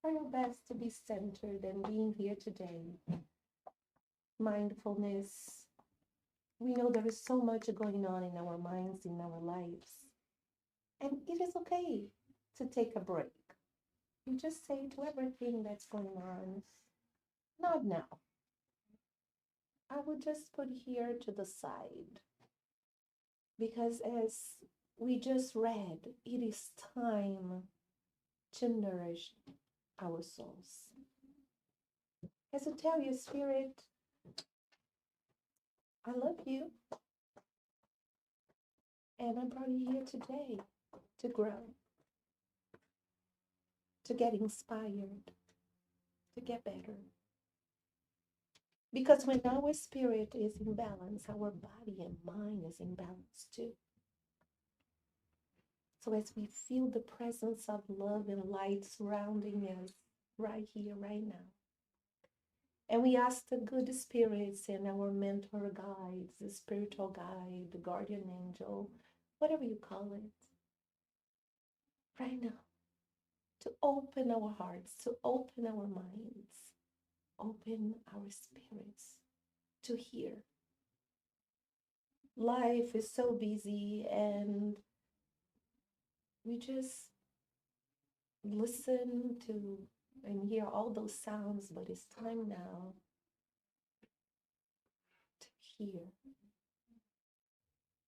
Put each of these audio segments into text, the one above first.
Try your best to be centered and being here today. Mindfulness. We know there is so much going on in our minds, in our lives. And it is okay to take a break. You just say to everything that's going on, not now. I would just put here to the side. Because as we just read, it is time to nourish our souls. As I tell you, Spirit, I love you. And I brought you here today to grow, to get inspired, to get better. Because when our spirit is in balance, our body and mind is in balance too. So as we feel the presence of love and light surrounding us right here, right now, and we ask the good spirits and our mentor guides, the spiritual guide, the guardian angel, whatever you call it, right now, to open our hearts, to open our minds, open our spirits to hear. Life is so busy and we just listen to and hear all those sounds, but it's time now to hear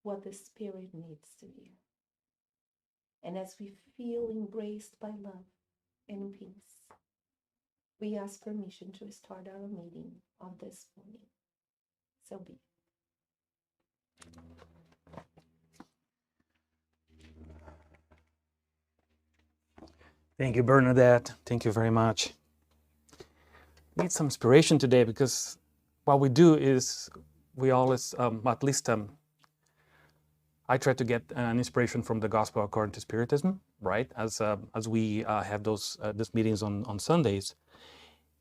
what the spirit needs to hear. And as we feel embraced by love and peace, we ask permission to start our meeting of this morning. So be it. Thank you, Bernadette. Thank you very much. Need some inspiration today because what we do is we always, at least I try to get an inspiration from the Gospel according to Spiritism, right? As we have those meetings on Sundays,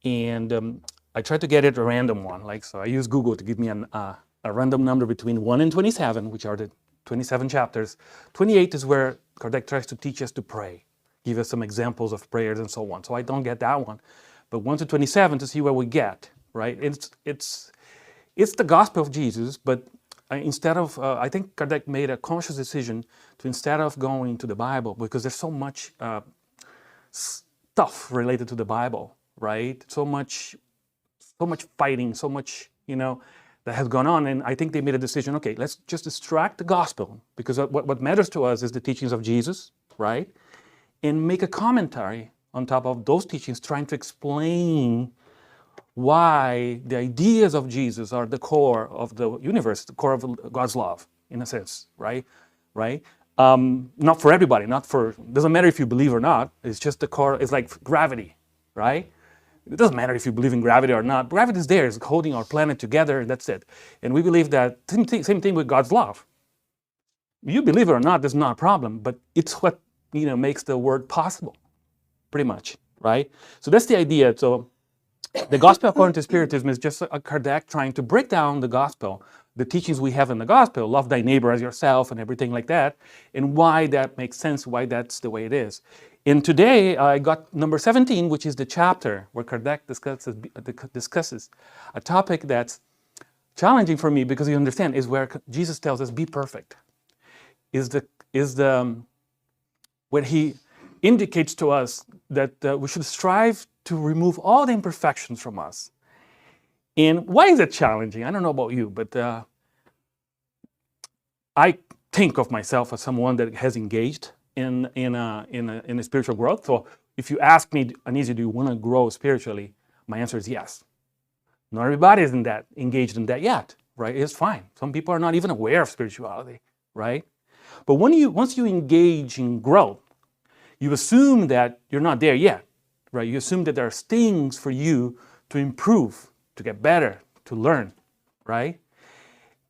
and I try to get it a random one. Like so, I use Google to give me a random number between 1 and 27, which are the 27 chapters. 28 is where Kardec tries to teach us to pray, give us some examples of prayers and so on. So I don't get that one, but 1 to 27 to see what we get, right? It's the gospel of Jesus, but instead of, I think Kardec made a conscious decision to, instead of going to the Bible, because there's so much stuff related to the Bible, right? So much fighting, so much, that has gone on. And I think they made a decision, okay, let's just extract the gospel, because what matters to us is the teachings of Jesus, right? And make a commentary on top of those teachings, trying to explain why the ideas of Jesus are the core of the universe, the core of God's love, in a sense, right? Not for everybody, doesn't matter if you believe or not, it's just the core, it's like gravity, right? It doesn't matter if you believe in gravity or not. Gravity is there, it's holding our planet together, and that's it. And we believe that, same thing with God's love. You believe it or not, that's not a problem, but it's what, makes the word possible, pretty much, right? So that's the idea. So the gospel according to Spiritism is just a Kardec trying to break down the gospel, the teachings we have in the gospel, love thy neighbor as yourself and everything like that, and why that makes sense, why that's the way it is. And today I got number 17, which is the chapter where Kardec discusses a topic that's challenging for me, because you understand, is where Jesus tells us, be perfect. When he indicates to us that we should strive to remove all the imperfections from us. And why is it challenging? I don't know about you, but I think of myself as someone that has engaged in a spiritual growth. So if you ask me, Anisio, do you want to grow spiritually? My answer is yes. Not everybody is engaged in that yet, right? It's fine. Some people are not even aware of spirituality, right? But once you engage in growth, you assume that you're not there yet, right? You assume that there are things for you to improve, to get better, to learn, right?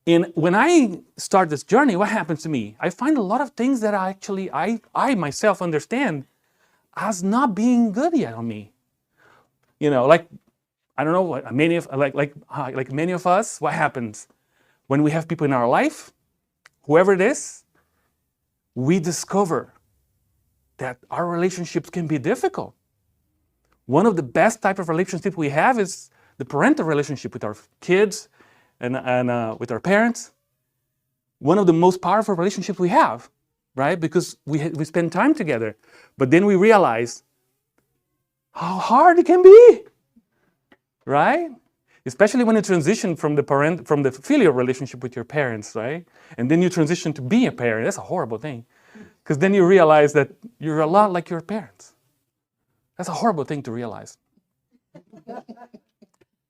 And when I start this journey, what happens to me? I find a lot of things that I myself understand as not being good yet on me. Like, I don't know, like many of us, what happens when we have people in our life, whoever it is, we discover that our relationships can be difficult. One of the best type of relationships we have is the parental relationship with our kids and with our parents. One of the most powerful relationships we have, right? Because we spend time together. But then we realize how hard it can be, right? Especially when you transition from the filial relationship with your parents, right? And then you transition to being a parent. That's a horrible thing. Because then you realize that you're a lot like your parents. That's a horrible thing to realize.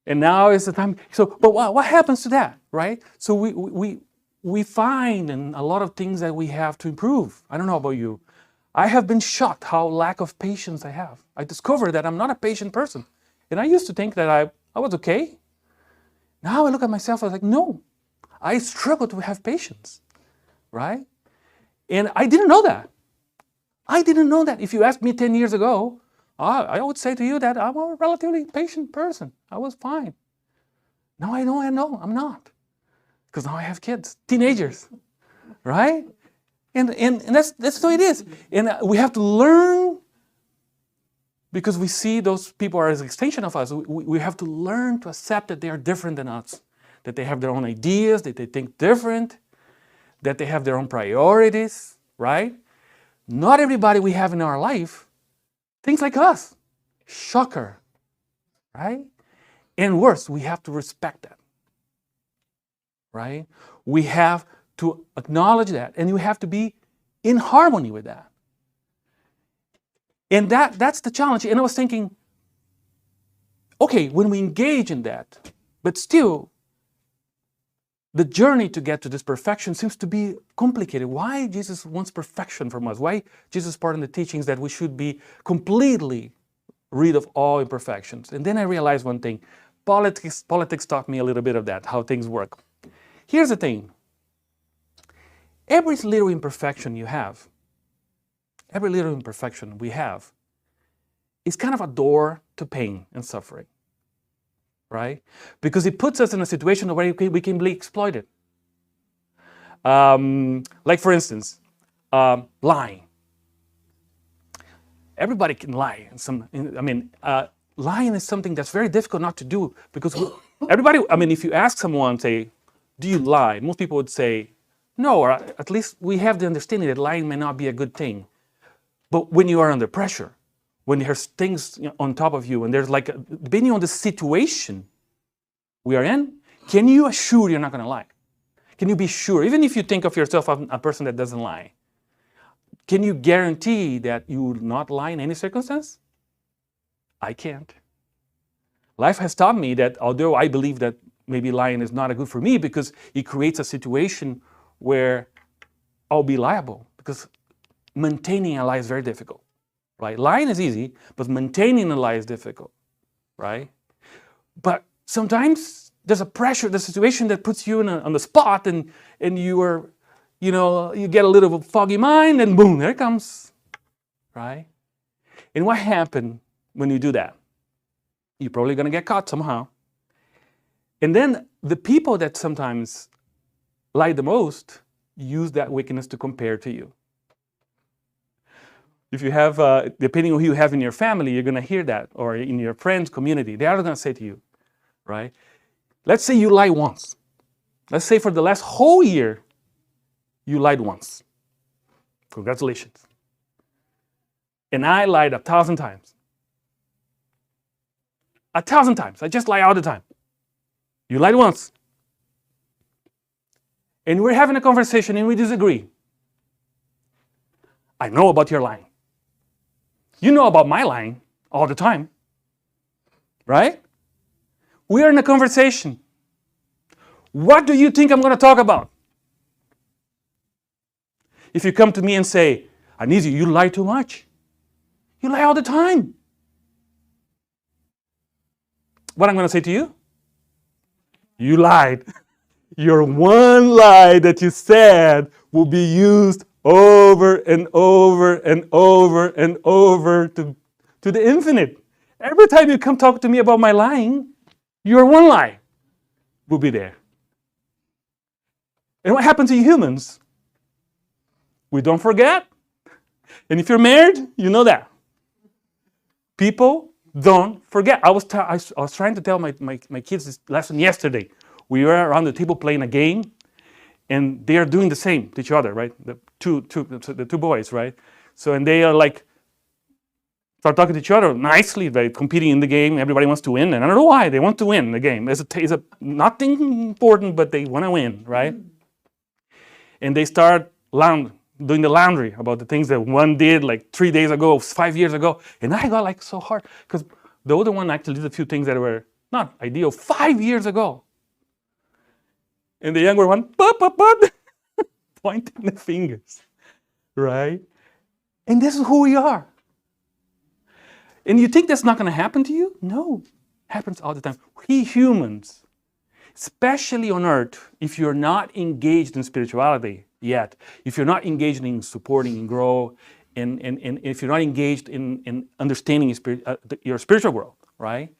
And now is the time. But what happens to that, right? So we find in a lot of things that we have to improve. I don't know about you. I have been shocked how lack of patience I have. I discovered that I'm not a patient person. And I used to think that I was okay. Now I look at myself, I was like, no, I struggle to have patience, right? And I didn't know that. I didn't know that. If you asked me 10 years ago, I would say to you that I'm a relatively patient person. I was fine. Now I know I'm not. Because now I have kids, teenagers, right? And that's the way it is. And we have to learn, because we see those people are as an extension of us. We have to learn to accept that they are different than us, that they have their own ideas, that they think different, that they have their own priorities, right? Not everybody we have in our life thinks like us. Shocker, right? And worse, we have to respect that, right? We have to acknowledge that, and you have to be in harmony with that. And that's the challenge. And I was thinking, okay, when we engage in that, but still, the journey to get to this perfection seems to be complicated. Why Jesus wants perfection from us? Why Jesus part in the teachings that we should be completely rid of all imperfections? And then I realized one thing. Politics taught me a little bit of that, how things work. Here's the thing. Every little imperfection you have, every little imperfection we have, is kind of a door to pain and suffering, right? Because it puts us in a situation where we can be exploited. Like, for instance, lying. Everybody can lie. Lying is something that's very difficult not to do, because everybody, if you ask someone, say, do you lie? Most people would say, no, or at least we have the understanding that lying may not be a good thing. But when you are under pressure, when there's things on top of you, and there's depending on the situation we are in, can you assure you're not going to lie? Can you be sure, even if you think of yourself as a person that doesn't lie, can you guarantee that you will not lie in any circumstance? I can't. Life has taught me that although I believe that maybe lying is not good for me, because it creates a situation where I'll be liable, because maintaining a lie is very difficult, right? Lying is easy, but maintaining a lie is difficult, right? But sometimes there's a pressure, the situation that puts you on the spot, and you are, you get a little foggy mind, and boom, there it comes, right? And what happened when you do that? You're probably going to get caught somehow. And then the people that sometimes lie the most use that weakness to compare to you. If you have, depending on who you have in your family, you're going to hear that, or in your friends' community, they are going to say to you, right? Let's say you lie once. Let's say for the last whole year, you lied once. Congratulations. And I lied 1,000 times. 1,000 times. I just lie all the time. You lied once. And we're having a conversation and we disagree. I know about your lying. You know about my lying all the time. Right? We are in a conversation. What do you think I'm going to talk about? If you come to me and say, Anisio, you lie too much. You lie all the time. What I'm going to say to you? You lied. Your one lie that you said will be used over and over and over and over to the infinite. Every time you come talk to me about my lying, your one lie will be there. And what happens to humans? We don't forget. And if you're married, you know that. People don't forget. I was trying to tell my kids this lesson yesterday. We were around the table playing a game, and they are doing the same to each other, right? The two boys, right? So, and they are like, start talking to each other nicely, right? Competing in the game. Everybody wants to win, and I don't know why they want to win the game. It's nothing important, but they want to win, right? And they start doing the laundry about the things that one did like 3 days ago, 5 years ago. And I got like so hard because the older one actually did a few things that were not ideal 5 years ago. And the younger one, pointing the fingers, right? And this is who we are. And you think that's not going to happen to you? No, it happens all the time. We humans, especially on earth, if you're not engaged in spirituality yet, if you're not engaged in supporting and grow, and if you're not engaged in understanding your spiritual world, right,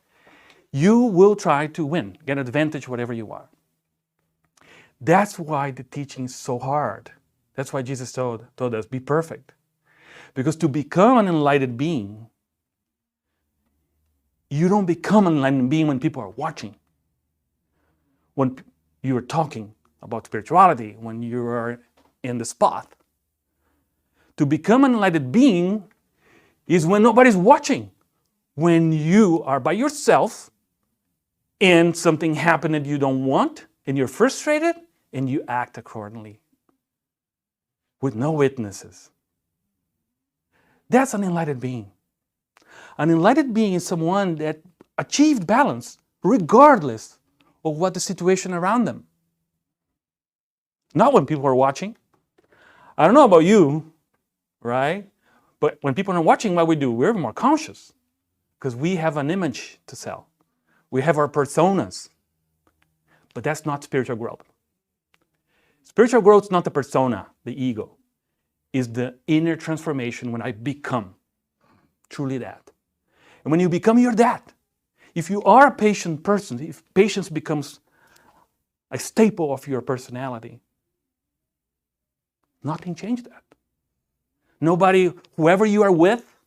you will try to win, get advantage, whatever you are. That's why the teaching is so hard. That's why Jesus told us, be perfect. Because to become an enlightened being, you don't become an enlightened being when people are watching. When you are talking about spirituality, when you are in the spot. To become an enlightened being is when nobody's watching. When you are by yourself and something happened that you don't want and you're frustrated and you act accordingly with no witnesses. That's an enlightened being. An enlightened being is someone that achieved balance regardless of what the situation around them. Not when people are watching. I don't know about you, right? But when people are watching, what we do, we're more conscious because we have an image to sell. We have our personas. But that's not spiritual growth. Spiritual growth is not the persona, the ego. It's the inner transformation when I become truly that. And when you become, you're that. If you are a patient person, if patience becomes a staple of your personality, nothing changed that. Nobody, whoever you are with,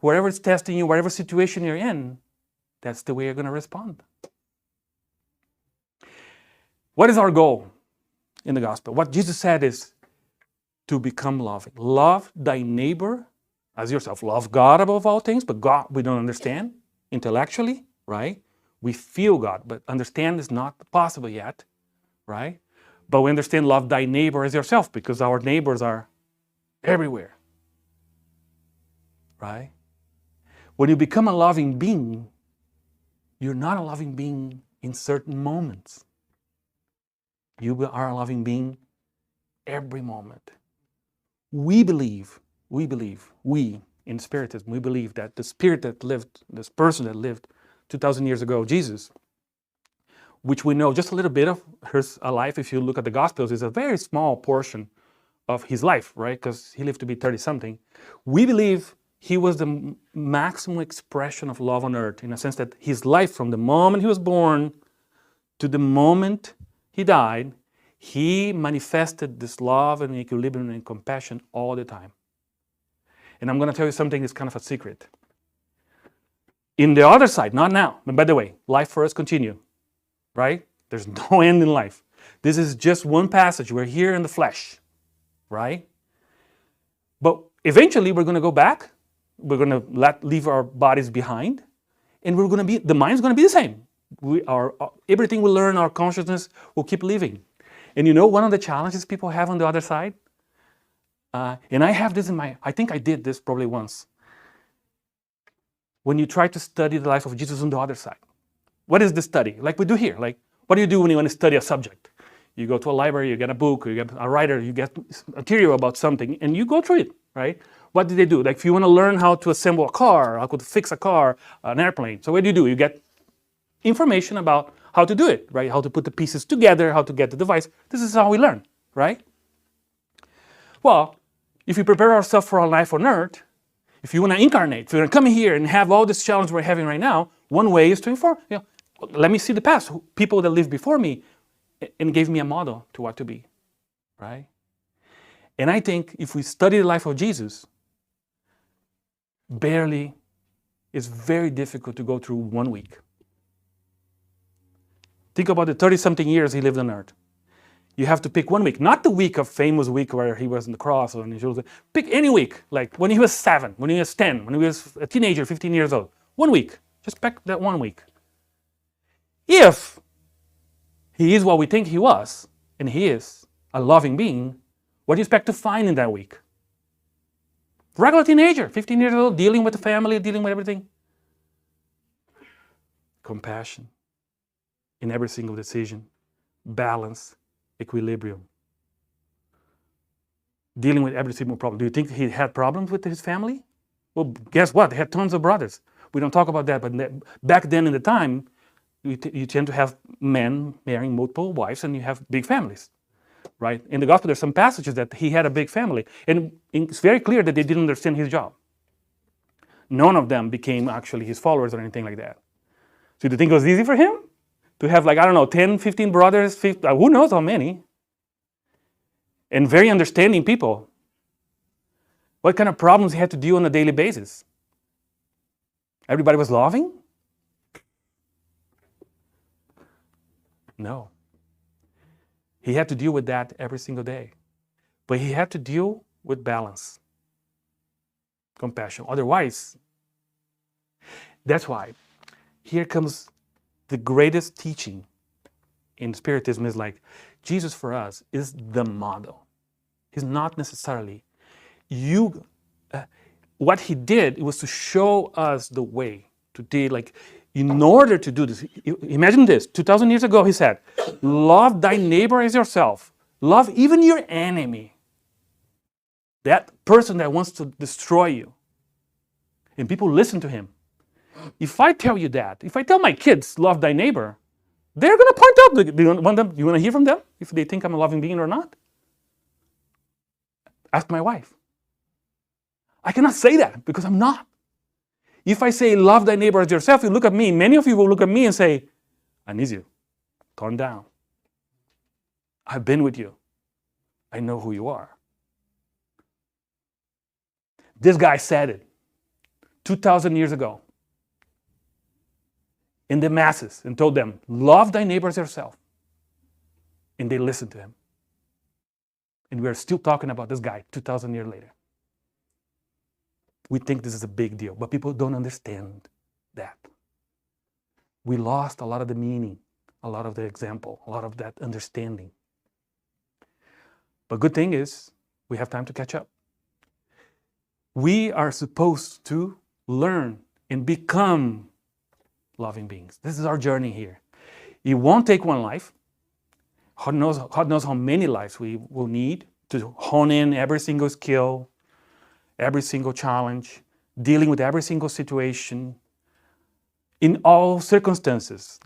whoever is testing you, whatever situation you're in, that's the way you're going to respond. What is our goal in the gospel? What Jesus said is to become loving. Love thy neighbor as yourself. Love God above all things, but God we don't understand intellectually, right? We feel God, but understand is not possible yet, right? But we understand love thy neighbor as yourself because our neighbors are everywhere, right? When you become a loving being, you're not a loving being in certain moments. You are a loving being every moment. We in Spiritism, we believe that the spirit that lived, this person that lived 2,000 years ago, Jesus, which we know just a little bit of his life, if you look at the Gospels, is a very small portion of his life, right? Because he lived to be 30-something. We believe he was the maximum expression of love on earth, in a sense that his life, from the moment he was born to the moment he died, he manifested this love and equilibrium and compassion all the time. And I'm going to tell you something that's kind of a secret. In the other side, not now, but by the way, life for us continue, right? There's no end in life. This is just one passage. We're here in the flesh, right? But eventually we're going to go back. We're going to leave our bodies behind, and the mind's going to be the same. Everything we learn, our consciousness will keep living. And you know, one of the challenges people have on the other side, and I have this I think I did this probably once. When you try to study the life of Jesus on the other side, what is the study? Like we do here. Like, what do you do when you want to study a subject? You go to a library, you get a book, you get a writer, you get material about something, and you go through it, right? What do they do? Like, if you want to learn how to assemble a car, how to fix a car, an airplane. So what do? You get information about how to do it, right? How to put the pieces together, how to get the device. This is how we learn, right? Well, if we prepare ourselves for our life on earth, if you want to incarnate, if you want to come here and have all this challenge we're having right now, one way is to inform, let me see the past, people that lived before me and gave me a model to what to be, right? And I think if we study the life of Jesus, it's very difficult to go through 1 week. Think about the 30-something years he lived on earth. You have to pick 1 week, not the week of famous week where he was on the cross or on his shoulders. Pick any week, like when he was 7, when he was 10, when he was a teenager, 15 years old. 1 week. Just pick that 1 week. If he is what we think he was, and he is a loving being, what do you expect to find in that week? Regular teenager, 15 years old, dealing with the family, dealing with everything. Compassion in every single decision. Balance. Equilibrium. Dealing with every single problem. Do you think he had problems with his family? Well, guess what? He had tons of brothers. We don't talk about that, but back then in the time, you tend to have men marrying multiple wives and you have big families, right? In the gospel, there's some passages that he had a big family, and it's very clear that they didn't understand his job. None of them became actually his followers or anything like that. So do you think it was easy for him? To have 10, 15 brothers, 50, who knows how many. And very understanding people. What kind of problems he had to deal on a daily basis? Everybody was loving? No. He had to deal with that every single day. But he had to deal with balance. Compassion. Otherwise, that's why here comes the greatest teaching in Spiritism is Jesus for us is the model. He's not necessarily what he did, it was to show us the way to deal, in order to do this. Imagine this, 2,000 years ago he said, love thy neighbor as yourself. Love even your enemy. That person that wants to destroy you. And people listen to him. If I tell you that, if I tell my kids, love thy neighbor, they're going to point out. Do you want to hear from them if they think I'm a loving being or not? Ask my wife. I cannot say that because I'm not. If I say, love thy neighbor as yourself, you look at me, many of you will look at me and say, Anisio, calm down. I've been with you. I know who you are. This guy said it 2,000 years ago. In the masses and told them, love thy neighbor as yourself. And they listened to him. And we are still talking about this guy 2,000 years later. We think this is a big deal, but people don't understand that. We lost a lot of the meaning, a lot of the example, a lot of that understanding. But good thing is, we have time to catch up. We are supposed to learn and become loving beings. This is our journey here. It won't take one life. God knows how many lives we will need to hone in every single skill, every single challenge, dealing with every single situation, in all circumstances.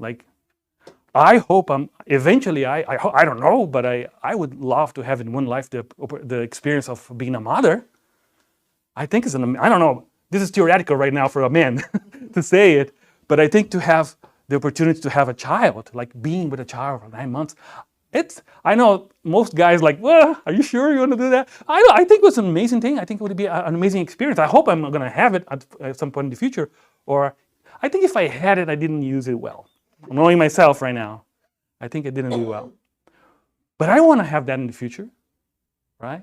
I hope eventually, I don't know, but I would love to have in one life the experience of being a mother. I think I don't know, this is theoretical right now for a man to say it, but I think to have the opportunity to have a child, being with a child for 9 months, I know most guys well, are you sure you want to do that? I think it was an amazing thing. I think it would be an amazing experience. I hope I'm going to have it at some point in the future. Or I think if I had it, I didn't use it well. I'm knowing myself right now. I think I didn't do well. But I want to have that in the future, right?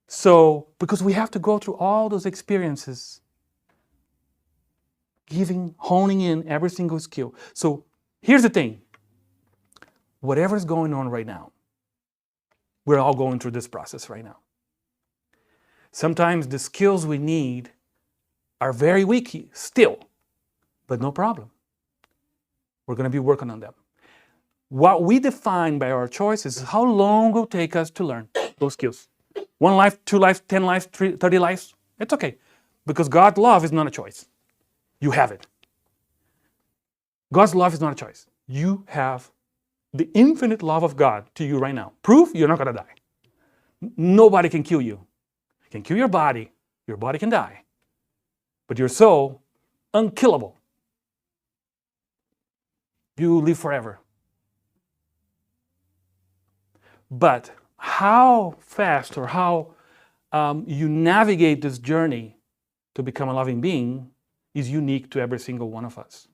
So, because we have to go through all those experiences, honing in every single skill. So here's the thing. Whatever's going on right now, we're all going through this process right now. Sometimes the skills we need are very weak still, but no problem. We're going to be working on them. What we define by our choices is how long it will take us to learn those skills. 1 life, 2 lives, 10 lives, 30 lives, it's okay. Because God's love is not a choice. You have it. God's love is not a choice. You have the infinite love of God to you right now. Proof you're not going to die. Nobody can kill you. Can kill your body can die. But your soul, unkillable. You live forever. But how fast or how you navigate this journey to become a loving being is unique to every single one of us.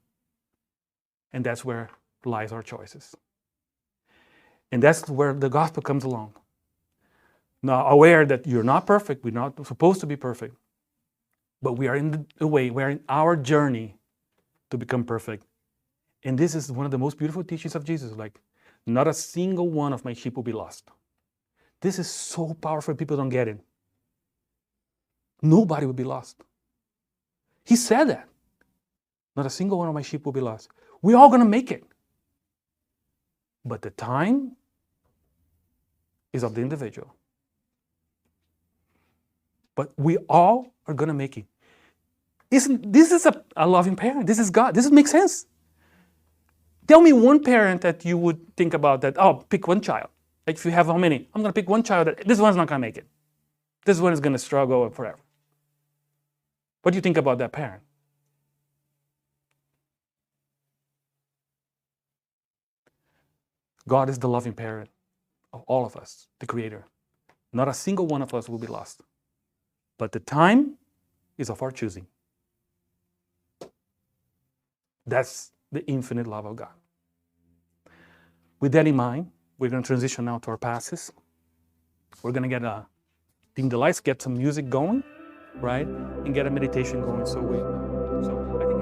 And that's where lies our choices. And that's where the gospel comes along. Now, aware that you're not perfect, we're not supposed to be perfect, but we are in the way, we're in our journey to become perfect. And this is one of the most beautiful teachings of Jesus, like, not a single one of my sheep will be lost. This is so powerful, people don't get it. Nobody will be lost. He said that. Not a single one of my sheep will be lost. We're all going to make it. But the time is of the individual. But we all are going to make it. This is a loving parent. This is God. This makes sense. Tell me one parent that you would think about that, oh, pick one child. Like if you have how many? I'm going to pick one child that this one's not going to make it. This one is going to struggle forever. What do you think about that parent? God is the loving parent of all of us, the Creator. Not a single one of us will be lost. But the time is of our choosing. That's the infinite love of God. With that in mind, we're going to transition now to our passes. We're going to dim the lights, get some music going, right? And get a meditation going. So I think